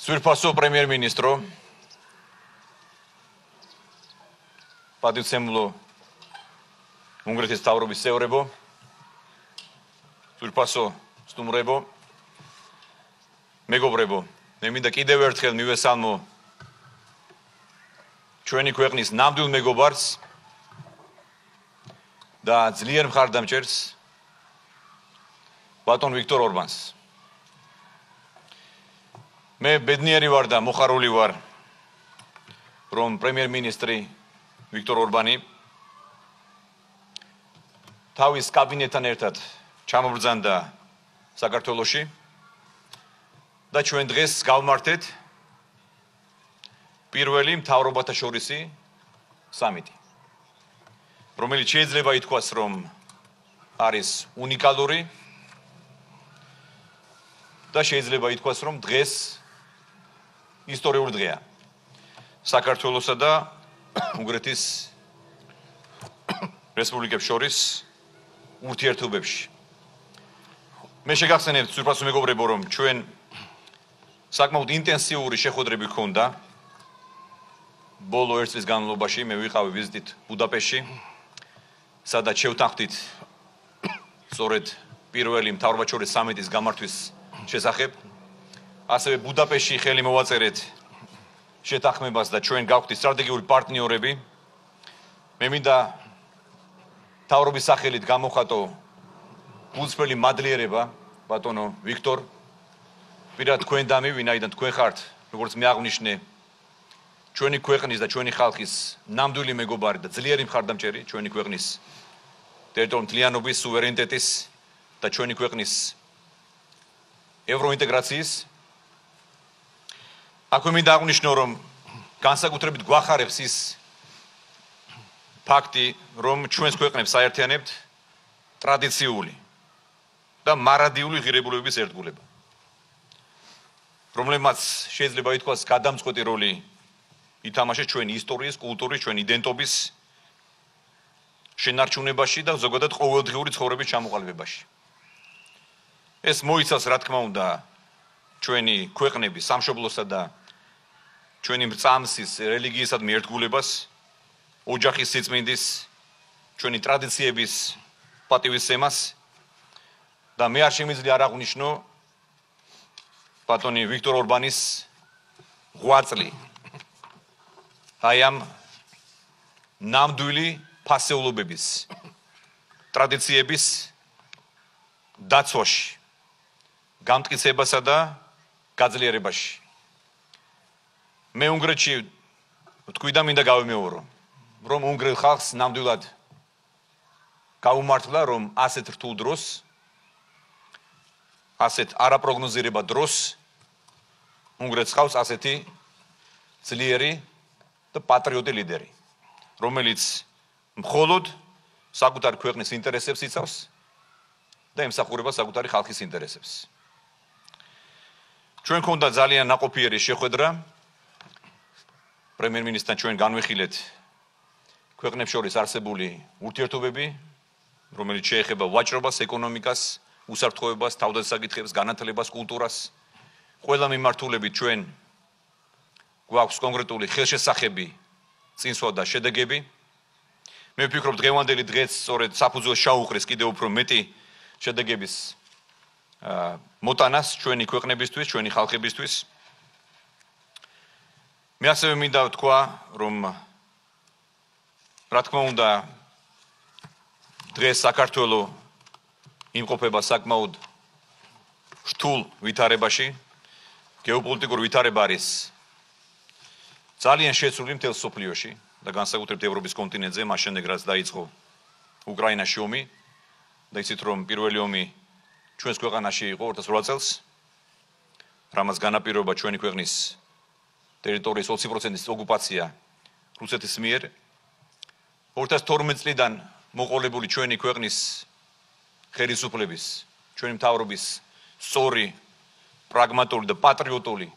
Სვირფასო პრემიერ-მინისტრო პატივცემულო უნგრეთის მთავრობის წევრებო სვირფასო სტუმრებო მეგობრებო მე მინდა კიდევ ერთხელ მივესალმო ჩვენი ქვეყნის ნამდვილ მეგობარს და ძლიერ მხარდამჭერს ბატონ ვიქტორ ორბანს მე ბედნიერი ვარ და მოხარული ვარ რომ პრემიერ-მინისტრი ვიქტორ ორბანი თავის კაბინეტთან ერთად ჩამობრძანდა საქართველოში და ჩვენ დღეს გავმართეთ პირველი მთავრობათა შორისი სამიტი რომელიც შეიძლება ითქვას რომ არის უნიკალური და შეიძლება ითქვას რომ დღეს ისტორიული დღეა საქართველოსა და უნგრეთის რესპუბლიკებს შორის ურთიერთობებში. მე შეგახსენებთ სვირფასო მეგობრებო რომ ჩვენ საკმაოდ ინტენსიური შეხვედრები ჰქონდა ბოლო ერთ წლის განმავლობაში მე ვიყავი ვიზიტით ბუდაპეშტში სადაც შევთანხმდით სწორედ პირველი მთავრობათა შორისი სამიტის გამართვის შესახებ ასევე ბუდაპეშტში ხელი მოვაწერეთ შეთანხმებას და ჩვენ გავხდით სტრატეგიული პარტნიორები მე მინდა მთავრობის სახელით გამოვხატო გულწრფელი მადლიერება ბატონო ვიქტორ პირად თქვენდამი ვინაიდან თქვენ ხართ როგორც მე აღვნიშნე ჩვენი ქვეყნის და ჩვენი ხალხის ნამდვილი მეგობარი და ძლიერი მხარდამჭერი ჩვენი ქვეყნის ტერიტორიული მთლიანობის სუვერენიტეტის და ჩვენი ქვეყნის ევროინტეგრაციის აქვე მინდა აღვნიშნო რომ განსაკუთრებით გვახარებს ის ფაქტი რომ ჩვენს ქვეყნებს საერთიანებთ ტრადიციული და მარადიული ღირებულებების ერთგულება რომლებმაც შეიძლება ითქვას გადამწყვეტი როლი ითამაშეს ჩვენი ისტორიის, კულტურის, ჩვენი იდენტობის შენარჩუნებაში და ზოგადად ყოველდღიური ცხოვრების ჩამოყალიბებაში. ეს მოიცავს რა თქმა უნდა ჩვენი ქვეყნების სამშობლოსა და ჩვენი მრწამსის რელიგიისადმი ერთგულებას, ოჯახის სიწმინდის, ჩვენი ტრადიციების პატივისცემას და მე არ შემიძლია არ აღვნიშნო ბატონი ვიქტორ ორბანის ღვაწლი აი ამ ნამდვილი ფასეულობების ტრადიციების დაცვაში, გამტკიცებასა და გაძლიერებაში. მე უნგრეთში თქვი და მინდა გავიმეორო, რომ უნგრელ ხალხს ნამდვილად გაუმართლა, რომ ასეთ რთულ დროს, ასეთ არაპროგნოზირებად დროს უნგრეთს ხავს ასეთი ძლიერი და პატრიოტი ლიდერი, რომელიც მხოლოდ საკუთარი ქვეყნის ინტერესებს იცავს და ემსახურება საკუთარი ხალხის ინტერესებს. ჩვენ გქონდა ძალიან ნაყოფიერი შეხვედრა პრემიერ-მინისტრთან ჩვენ განვიხილეთ ქვეყნებს შორის არსებული ურთიერთობები, რომელიც შეეხება ვაჭრობას, ეკონომიკას, უსაფრთხოებას, თავდაცვის განათლებას, კულტურას. ყველა მიმართულებით ჩვენ გვაქვს კონკრეტული ხელშესახები, წინსვლა და შედეგები. მე ვფიქრობ დღევანდელი დღეც სწორედ საფუძველს ჩაუყრის კიდევ უფრო მეტი შედეგების მოტანას ჩვენი ქვეყნებისთვის, ჩვენი ხალხებისთვის. მე ასევე მინდა ვთქვა, რომ რა თქმა უნდა დღეს საქართველოს იმყოფება საკმაოდ რთულ ვითარებაში, გეოპოლიტიკურ ვითარება არის ძალიან შეცვლილი მთელ სოფლიოში და განსაკუთრებით ევროპის კონტინენტზე, მას შემდეგ რაც დაიწყო უკრაინაში ომი და იცით რომ პირველი ომი ჩვენს ქვეყანაში იყო 2008 წელს, რამაც განაპირობა ჩვენი ქვეყნის ტერიტორიის 20%-ის ოკუპაცია რუსეთის მიერ. 2012 წლიდან მოყოლებული ჩვენი ქვეყნის ხელისუფლების, ჩვენი მთავრობის სწორი, პრაგმატული და პატრიოტული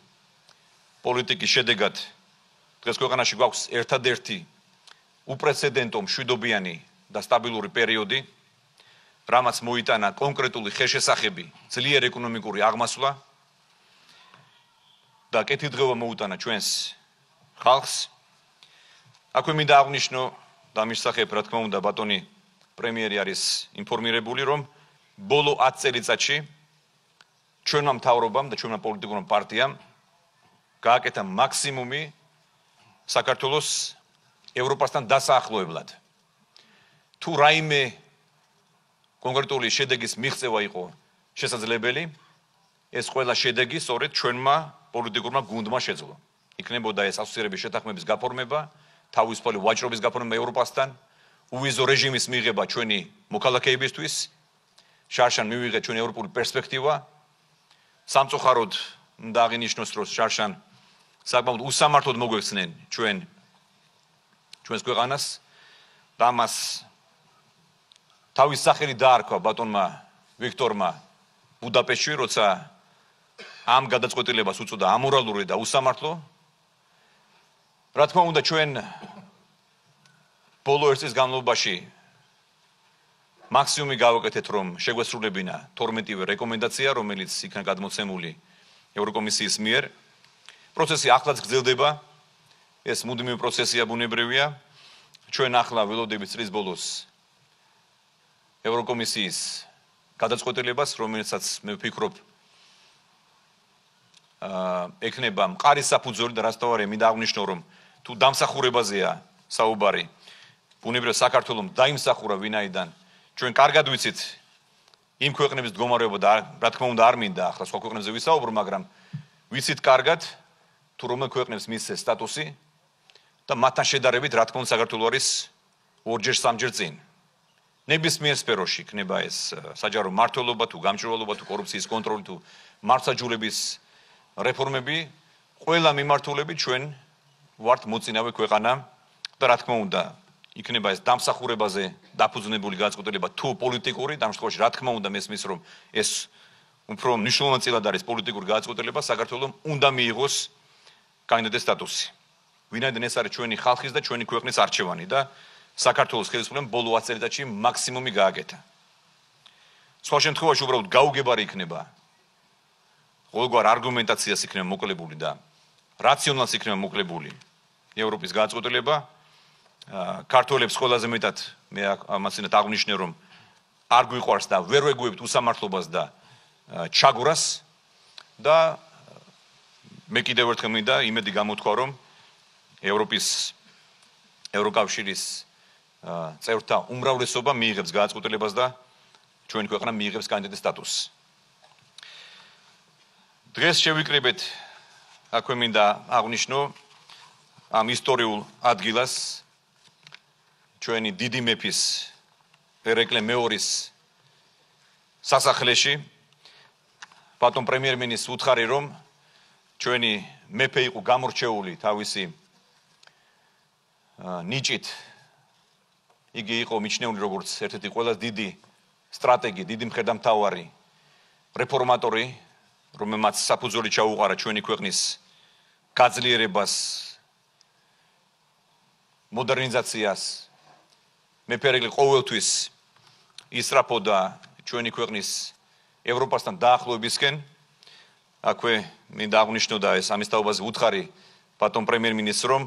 პოლიტიკის შედეგად დღეს ქვეყანაში გვაქვს ერთადერთი უპრეცედენტო მშვიდობიანი და სტაბილური პერიოდი, რამაც მოიტანა კონკრეტული ხელშესახები, ძლიერ ეკონომიკური აღმასვლა და კეთილდღეობა მოუტანა ჩვენს ხალხს. აქვე მინდა აღვნიშნო და მის სახებ, რა თქმა უნდა, ბატონი პრემიერი არის ინფორმირებული, რომ ბოლო 10 წელიწადში ჩვენმა მთავრობამ და ჩვენმა პოლიტიკურმა პარტიამ გააკეთა მაქსიმუმი საქართველოს ევროპასთან დასაახლოებლად. თუ რაიმე კონკრეტული შედეგის მიღწევა იყო შესაძლებელი, ეს ყველა შედეგი სწორედ ჩვენმა პოლიტიკურმა გუნდმა შეძლო. იქნებოდა ეს ასოცირების შეთანხმების გაფორმება, თავისუფალი ვაჭრობის გაფორმება ევროპასთან, უვიზო რეჟიმის მიღება ჩვენი მოქალაქეებისთვის, შარშან მივიღეთ ჩვენი ევროპული პერსპექტივა. სამწუხაროდ უნდა აღინიშნოს, რომ შარშან საკმაოდ უსამართლოდ მოგვექცნენ ჩვენს ქვეყანას და ამას თავის სახელი დაარქვა ბატონმა ვიქტორმა ბუდაპეშტში, როცა ამ გადაწყვეტილებას უწოდა ამორალური და უსამართლო. რა თქმა უნდა, ჩვენ ბოლო ერთ წლის განმავლობაში მაქსიმუმი გავაკეთეთ, რომ შეგვესრულებინა 12-ვე რეკომენდაცია, რომელიც იქნა გადმოცემული ევროკომისიის მიერ. პროცესი ახლაც გრძელდება. ეს მუდმივი პროცესია, ბუნებრივია. ჩვენ ახლა ველოდებით წლის ბოლოს ევროკომისიის გადაწყვეტილებას, რომელსაც მე ვფიქრობ ექნება მყარი საფუძველი და რაც თავარია მინდა აღვნიშნო, რომ თუ დამსახურებაზეა საუბარი, ბუნებრივია საქართველოს დაიმსახურა, ვინაიდან ჩვენ კარგად ვიცით იმ ქვეყნების მდგომარეობა და რა თქმა უნდა არ მინდა ახლა სხვა ქვეყნებზე ვისაუბრო, მაგრამ ვიცით კარგად თუ რომელ ქვეყნებს მისცეს სტატუსი და მათთან შედარებით რა თქმა უნდა საქართველო არის ორჯერ სამჯერ წინ. ნებისმიერ სფეროში იქნება ეს საჯარო მმართველობა თუ გამჭვირვალობა თუ კორუფციის კონტროლი თუ მართლმსაჯულების რეფორმები, ყველა მიმართულებით ჩვენ ვართ მოწინავე ქვეყანა და რა თქმა უნდა იქნება ეს დამსახურებაზე დაფუძნებული გადაწყვეტილება თუ პოლიტიკური, ამ შემთხვევაში რა თქმა უნდა მესმის, რომ ეს უფრო მნიშვნელოვანად არის პოლიტიკური გადაწყვეტილება, საქართველოს უნდა მიიღოს კანდიდატის სტატუსი. ვინაიდან ეს არის ჩვენი ხალხის და ჩვენი ქვეყნის არჩევანი და საქართველოს ხელისუფლებამ ბოლო 10 წელიწადში მაქსიმუმი გააკეთა. სხვა შემთხვევაში უბრალოდ გაუგებარი იქნება. ყოველგვარ არგუმენტაციას იქნება მოკლებული და რაციონალს იქნება მოკლებული ევროპის გადაწყვეტილება. ქართველებს ყველაზე მეტად მე ამასინათ აღვნიშნე, რომ არ გვიყვარს და ვერ ვეგუებთ უსამართლობას და ჩაგვრას და მე კიდევ ერთხელ მინდა იმედი გამოთქვა, რომ ევროკავშირის წევრთა უმრავლესობა მიიღებს გადაწყვეტილებას და ჩვენი ქვეყანა მიიღებს კანდიდატის სტატუსს. დღეს შევიკრიბეთ, აქვე მინდა აღვნიშნო ამ ისტორიულ ადგილას ჩვენი დიდი მეფის ერეკლე მეორის სასახლეში. ბატონ პრემიერ-მინისტრს ვუთხარი, რომ ჩვენი მეფე იყო გამორჩეული თავისი ნიჭით. იგი იყო მიჩნეული როგორც ერთ-ერთი ყველაზე დიდი სტრატეგი, დიდი მხედართმთავარი, რეფორმატორი, რომელმაც საფუძველი ჩაუყარა ჩვენი ქვეყნის გაძლიერებას, მოდერნიზაციას. მეფე ერეკლე ყოველთვის ისწრაფოდა ჩვენი ქვეყნის ევროპასთან დაახლოებისკენ. აქვე მინდა აღვნიშნო და ეს ამის თაობაზე ვუთხარი ბატონ პრემიერ-მინისტრს, რომ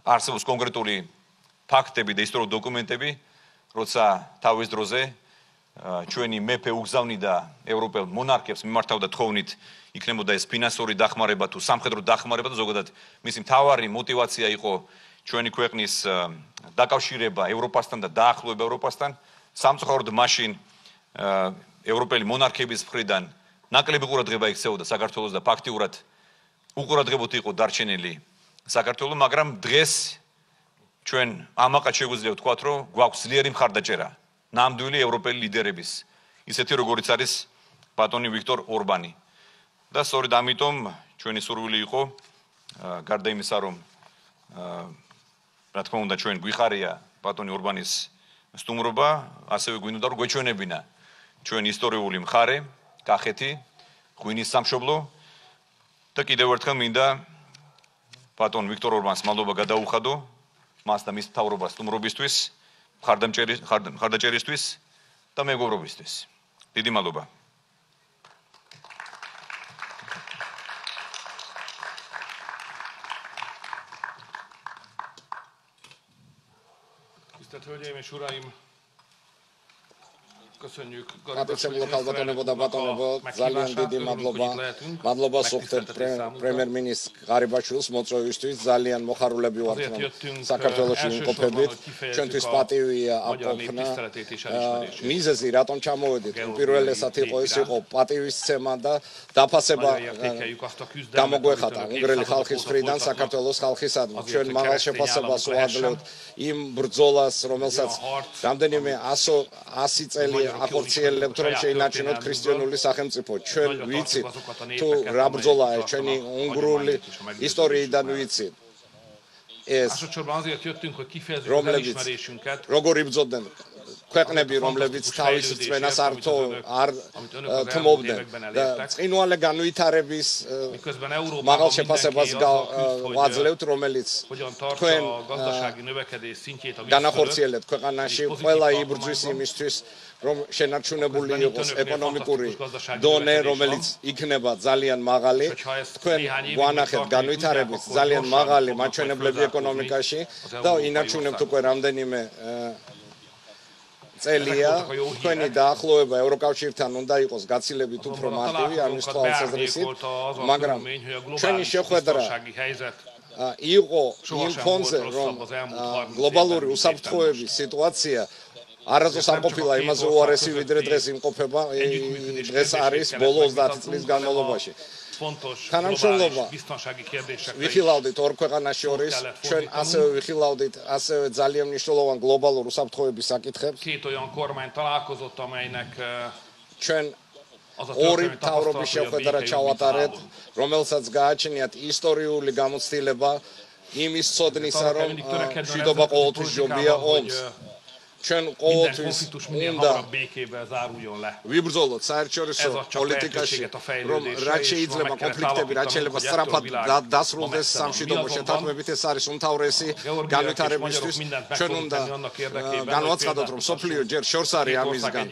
არსებობს კონკრეტული ფაქტები და ისტორიული დოკუმენტები, როცა თავის დროზე ჩვენი მეფე უგზავნიდა ევროპელ მონარქებს მიმართავდა თხოვნით, იქნებოდა ეს ფინანსური დახმარება თუ სამხედრო დახმარება და ზოგადად მისი მთავარი мотиваცია იყო ჩვენი ქვეყნის დაკავშირება ევროპასთან და დაახლოება ევროპასთან. სამწუხაროდ მაშინ ევროპელი მონარქების მხრიდან ნაკლები ყურადღება იქცეოდა საქართველოს და ფაქტიურად უყურადღებოდ იყო დარჩენილი საქართველო, მაგრამ დღეს ჩვენ ამაყად შეგვიძლია ვთქვათ, რომ გვაქვს ძლიერი მხარდაჭერა ნამდვილი ევროპელი ლიდერების, ისეთი როგორიც არის ბატონი ვიქტორ ორბანი. და სწორედ ამიტომ ჩვენი სურვილი იყო, გარდა იმისა, რომ რა თქმა უნდა ჩვენ გვიხარია ბატონი ორბანის სტუმრობა, ასევე გვინდოდა რომ გვეჩვენებინა ჩვენი ისტორიული მხარე, კახეთი, ღვინის სამშობლო და კიდევ ერთხელ მინდა ბატონ ვიქტორ ორბანს მადლობა გადაუხადო მას და მის მთავრობას სტუმრობისთვის, მხარდაჭერისთვის და მეგობრობისთვის. დიდი მადლობა. Აბსოლუტურად ქალბატონებო და ბატონებო, ძალიან დიდი მადლობა. მადლობა სუხთებთ პრემიერ-მინისტრ ღარიბაშვილს მოწვევისთვის. ძალიან მოხარულები ვართ, რომ საქართველოში ვიმყოფებით. ჩვენთვის პატივია ამ ყოფნა. მიზეზი რატომ ჩამოვედით? უპირველესად იყო ის იყო პატივისცემა და დაფასება გამოგვეხატა უნგრელი ხალხის მხრიდან საქართველოს ხალხისადმი. ჩვენ მაღალ შეფასებას ვაძლევთ იმ ბრძოლას, რომელსაც რამდენიმე 100 წელი აფორციელებთ, რომ შეინარჩუნოთ ქრისტიანული სახელმწიფო. ჩვენ ვიცით თუ რა ბრძოლაა ჩვენი უნგრული ისტორიიდან ვიცით. ეს რომლებიც როგორ იბრძოდნენ ქვეყნები, რომლებიც თავის რწმენას არ თმობდნენ და წინვალე განვითარების მაღალ შეფასებას ვაძლევთ, რომელიც თქვენ განახორციელებთ ქვეყანაში. ყველა იბრძვის იმისთვის, რომ შენარჩუნებული იყოს ეკონომიკური დონე, რომელიც იქნება ძალიან მაღალი. თქვენ გვანახებთ განვითარების ძალიან მაღალი მაჩვენებლები ეკონომიკაში და ინარჩუნებთ უკვე რამდენიმე წელია. თქვენი დაახლოება ევროკავშირთან უნდა იყოს გაცილებით უფრო მარტივი ამის თვალსაზრისით, მაგრამ ჩვენი შეხვედრა იყო იმ ფონზე, რომ გლობალური უსაფრთხოების სიტუაცია არასდროს არ ყოფილა იმაზე უარესი, ვიდრე დღეს იმყოფება. დღეს არის ბოლო 30 წლის განმავლობაში. თანამშრომლობა ვიხილავდით ორ ქვეყანას შორის, ჩვენ ასევე ვიხილავდით ასევე ძალიან მნიშვნელოვან გლობალურ უსაფრთხოების საკითხებს. ჩვენ ორი მთავრობის შეხვედრა ჩავატარეთ, რომელსაც გააჩნიათ ისტორიული გამოცდილება იმის ცოდნისა, რომ მშვიდობა ყოველთვის ჯობია ომს. ჩვენ ყოველთვის უნდა ვიბრძოლოთ საერთაშორისო პოლიტიკაში, რომ რაც შეიძლება კონფლიქტები, რაც შეიძლება სწრაფად დასრულდეს სამშვიდობო შეთანხმებით, ეს არის უმთავრესი განვითარებისთვის. ჩვენ უნდა განვაცხადოთ, რომ სოფლიო ჯერ შორს არის ამისგან.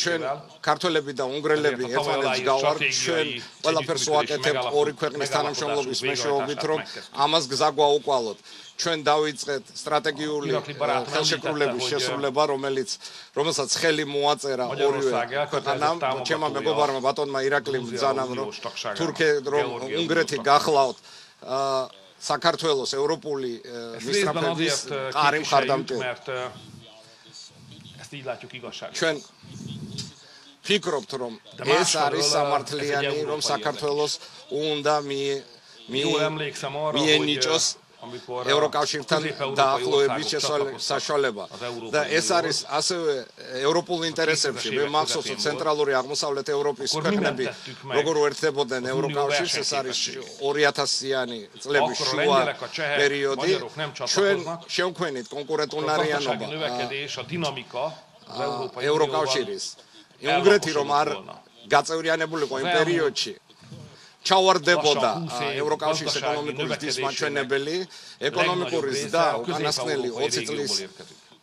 ჩვენ ქართველები და უნგრელები ერთმანეთს გავართ, ჩვენ ყველაფერს ვაკეთებთ ორი ქვეყნის თანამშრომლობის მეშვეობით, რომ ამას გზა გვაუყვალოთ. ჩვენ დავიწყეთ სტრატეგიული ხელშეკრულების შესრულება, რომელსაც ხელი მოაწერა ორივე ქვეყანამ. ჩემმა მეგობარმა ბატონმა ირაკლიმ ბრძანამ, რომ უნგრეთი გახლავთ საქართველოს ევროპული მისწრაფების ყარი მხარდამჭერი. ჩვენ ფიქრობთ, რომ ეს არის სამართლიანი, რომ საქართველოს უნდა მიენიჭოს ევროკავშირთან დაახლოების საშუალება და ეს არის ასევე ევროპულ ინტერესებში. მე მახსოვს ცენტრალური აღმოსავლეთ ევროპის ქვეყნები როგორ უერთდებოდნენ ევროკავშირს, ეს არის 2000-იანი წლების შუა პერიოდი. ჩვენ შევქმნით კონკურენტუნარიანობა ევროკავშირის. უნგრეთი რომ არ გაწევრიანებულიყო იმ პერიოდში, ჩავარდებოდა ევროკავშირის ეკონომიკური ზრდის მაჩვენებელი, ეკონომიკური ზრდა უკანასკნელი 20 წლის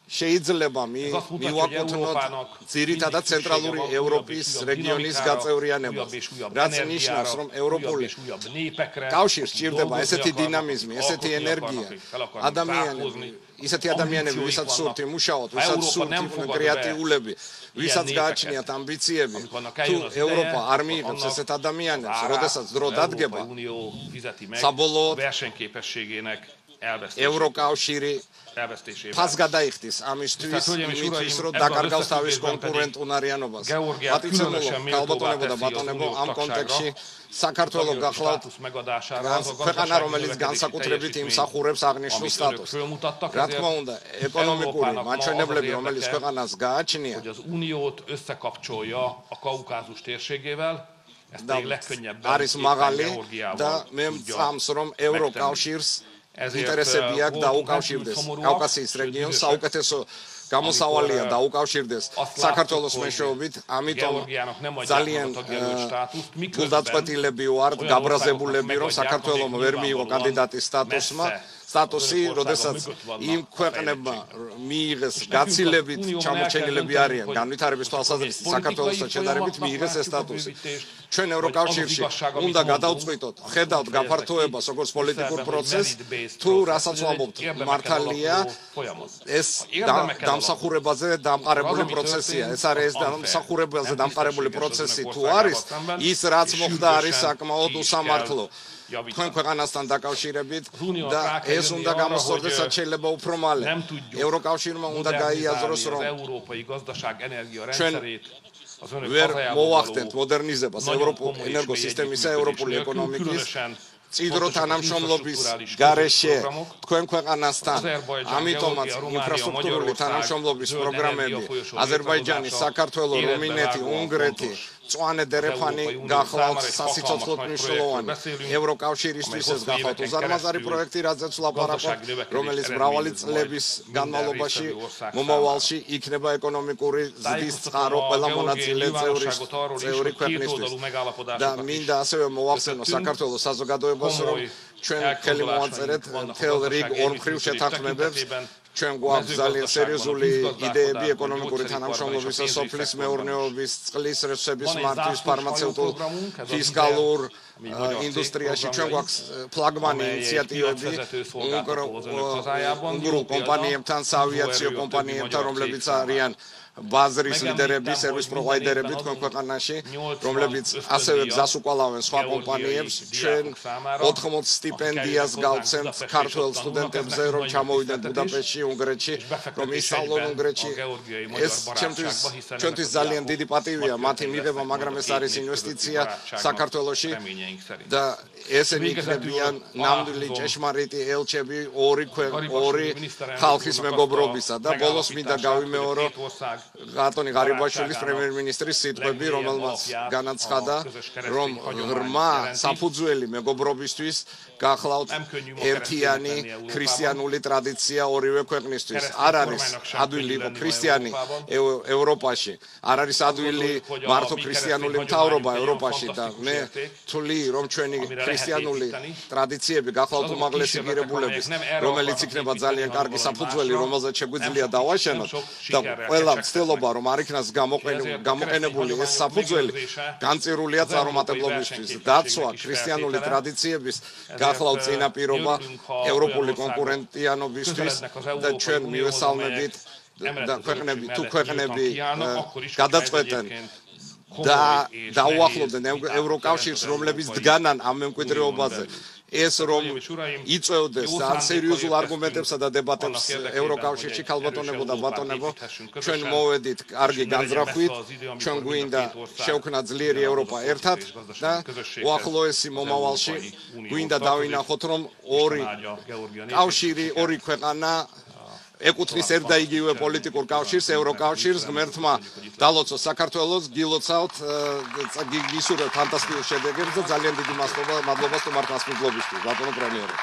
შეიძლება მივაკუთვნოთ ძირითადად ცენტრალური ევროპის რეგიონის გაწევრიანებას, რაც ნიშნავს, რომ ევროპული კავშირს სჭირდება ესეთი დინამიზმი, ესეთი ენერგია, ისეთი ადამიანები, ვისაც სურთ იმუშაოთ, ვისაც სურთ კრეატიულები, ვისაც გააჩნიათ ამბიციები. თუ ევროპა არ მიიღებს ესეთ ადამიანებს, როდესაც დრო დადგება, საბოლოოდ ევროკავშირი ფას გადაიხდის ამისთვის, რომ დაკარგავს თავის კონკურენტუნარიანობას. პატივცემულო ქალბატონებო და ბატონებო, ამ კონტექსტში საქართველოს გახლავთ ქვეყანა, რომელიც განსაკუთრებით იმსახურებს აღნიშნულ სტატუსს. რა თქმა უნდა, ეკონომიკური მაჩვენებლები, რომელიც ქვეყანას გააჩნია, არის მაღალი და მე მწამს, რომ ევროკავშირს ინტერესები აქვს დაუკავშირდეს კავკასიის რეგიონს, საუკეთესო გამოსავალია დაუკავშირდეს საქართველოს მეშვეობით, ამიტომ ძალიან გულდაწყვეტილები ვართ, გაბრაზებულები, რომ საქართველოს ვერ მიიღო კანდიდატის სტატუსი, როდესაც იმ ქვეყნებმა მიიღეს გაცილებით ჩამორჩენილები არიან განვითარების თვალსაზრისით საქართველოსთან შედარებით მიიღეს ეს სტატუსი. ჩვენ ევროკავშირში უნდა გადავწყვიტოთ, ხედავთ გაფართოებას როგორც პოლიტიკურ პროცესს, თუ რასაც ვამბობთ, მართალია ეს დამსახურებაზე დამყარებული პროცესია. ეს არის ეს დამსახურებაზე დამყარებული პროცესი თუ არის, ის რაც მოხდა არის საკმაოდ უსამართლო. თქვენ ქვეყანასთან დაკავშირებით და ეს უნდა გამოსწორდეს, რაც შეიძლება უფრო მალე. ევროკავშირმა უნდა გაიაზროს, რომ ჩვენ ვერ მოვახდენთ მოდერნიზებას ევროპული ენერგოსისტემისა, ევროპული ეკონომიკის წიდრო თანამშრომლობის გარეშე თქვენ ქვეყანასთან. ამიტომაც ინფრასტრუქტურული თანამშრომლობის პროგრამები აზერბაიჯანი, საქართველო, რუმინეთი, უნგრეთი, მწვანე დერეფანი გახლავთ სასიცოცხლოდ მნიშვნელოვანი. ევროკავშირისთვის ეს გახლავთ უზარმაზარი პროექტი, რაზეც ვლაპარაკობ, რომელიც მრავალი წლების განმავლობაში მომავალში იქნება ეკონომიკური ზრდის წყარო ყველა მონაწილე წევრი ქვეყნისთვის. და მინდა ასევე მოვახსენო საქართველოს საზოგადოებას, რომ ჩვენ ხელი მოვაწერეთ მთელ რიგ ორმხრივ შეთანხმებებს. ჩვენ გვაქვს ძალიან სერიოზული იდეები ეკონომიკური თანამშრომლობისა, სოფლის მეურნეობის, წყლის რესურსების მართვის, ფარმაცევტულ, ფისკალურ ინდუსტრიაში. ჩვენ გვაქვს ფლაგმანი ინიციატივები უნგრულ კომპანიებთან, საავიაციო კომპანიებთან, რომლებიც არიან ბაზრის ლიდერები, სერვის პროვაიდერები თქვენ ქვეყანაში, რომლებიც ასევე გზას უკვალავენ სხვა კომპანიებს. ჩვენ 80 სტიპენდიას გავცემთ ქართველ სტუდენტებზე, რომ ჩამოვიდნენ ბუდაპეშტში, უნგრეთში, რომ ისწავლონ უნგრეთში. ეს ჩვენთვის ძალიან დიდი პატივია მათი მიღება, მაგრამ ეს არის ინვესტიცია საქართველოში და ესენი იქნებიან ნამდვილი ჭეშმარიტი ელჩები ორი ხალხის მეგობრობისა. და ბოლოს მინდა გავიმეორო ბატონი ღარიბაშვილის პრემიერ-მინისტრის სიტყვები, რომელმაც განაცხადა, რომ ღრმა საფუძველი მეგობრობისთვის გახლავთ ერთიანი ქრისტიანული ტრადიცია ორივე ქვეყნისთვის. არ არის ადვილი იყო ქრისტიანი ევროპაში, არ არის ადვილი მართო ქრისტიანული მთავრობა ევროპაში და მე ვთვლი, რომ ჩვენი ქრისტიანული ტრადიციები გახლავთ უმაღლესი ღირებულების, რომელიც იქნება ძალიან კარგი საფუძველი, რომელზეც შეგვიძლია დავაშენოთ და ყველა ცდილობა, რომ არ იქნას გამოყენებული ეს საფუძველი, განწირულია წარუმატებლობისთვის. დაცვა ქრისტიანული ტრადიციების გახლავთ წინაპირობა ევროპული კონკურენტიანობისთვის და ჩვენ მივესალმებით და ქვეყნები გადაწყვეტენ და დაუახლოვდნენ ევროკავშირს, რომლებიც დგანან ამ მემკვიდრეობაზე. ეს რომ იწევდეს ძალიან სერიოზულ არგუმენტებსა და დებატებს ევროკავშირში, ქალბატონებო და ბატონებო, ჩვენ მოვედით კარგი განზრახვით, ჩვენ გვინდა შევქმნათ ძლიერი ევროპა ერთად და უახლოესი მომავალში გვინდა დავინახოთ, რომ ორი კავშირი, ორი ქვეყანა ეკუთვნის ერთ და იგივე პოლიტიკურ კავშირს, ევროკავშირს, ღმერთმა დალოცოს საქართველოს, გილოცავთ, გისურვებთ ფანტასტიკურ შედეგებს და ძალიან დიდი მადლობა სტუმართმასპინძლობისთვის, ბატონო პრემიერი.